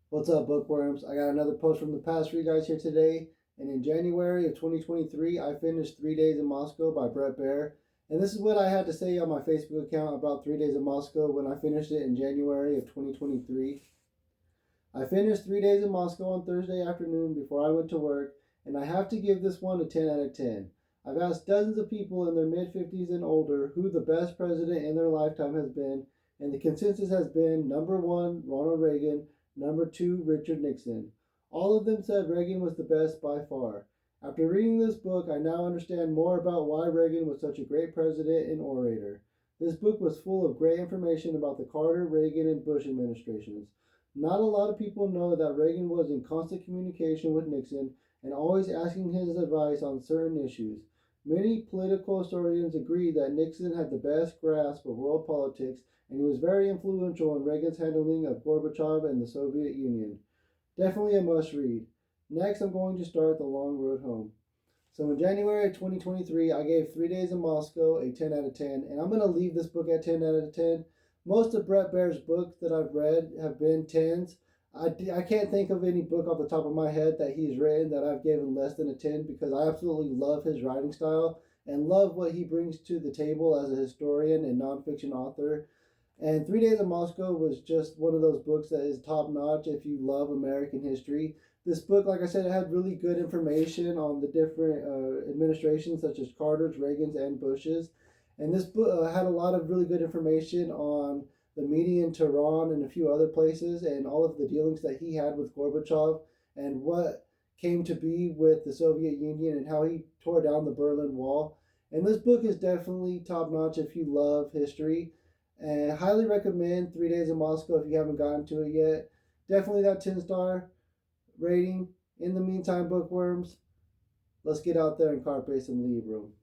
What's up, bookworms? I got another post from the past for you guys here today. And in January of 2023, I finished 3 Days in Moscow by Baier. And this is what I had to say on my Facebook account about 3 Days in Moscow when I finished it in January of 2023. I finished 3 Days in Moscow on Thursday afternoon before I went to work, and I have to give this one a 10 out of 10. I've asked dozens of people in their mid 50s and older who the best president in their lifetime has been, and the consensus has been number one, Ronald Reagan, number two, Richard Nixon. All of them said Reagan was the best by far. After reading this book, I now understand more about why Reagan was such a great president and orator. This book was full of great information about the Carter, Reagan, and Bush administrations. Not a lot of people know that Reagan was in constant communication with Nixon and always asking his advice on certain issues. Many political historians agree that Nixon had the best grasp of world politics, and he was very influential in Reagan's handling of Gorbachev and the Soviet Union. Definitely a must read. Next, I'm going to start The Long Road Home. So in January of 2023, I gave 3 Days in Moscow a 10 out of 10, and I'm going to leave this book at 10 out of 10. Most of Bret Baier's books that I've read have been 10s. I can't think of any book off the top of my head that he's written that I've given less than a 10 because I absolutely love his writing style and love what he brings to the table as a historian and nonfiction author. And 3 Days in Moscow was just one of those books that is top notch if you love American history. This book, like I said, it had really good information on the different administrations, such as Carter's, Reagan's, and Bush's. And this book had a lot of really good information on the meeting in Tehran and a few other places, and all of the dealings that he had with Gorbachev, and what came to be with the Soviet Union and how he tore down the Berlin Wall. And this book is definitely top notch if you love history. And I highly recommend 3 Days in Moscow if you haven't gotten to it yet. Definitely that 10-star rating. In the meantime, bookworms, let's get out there and carpe some leave room.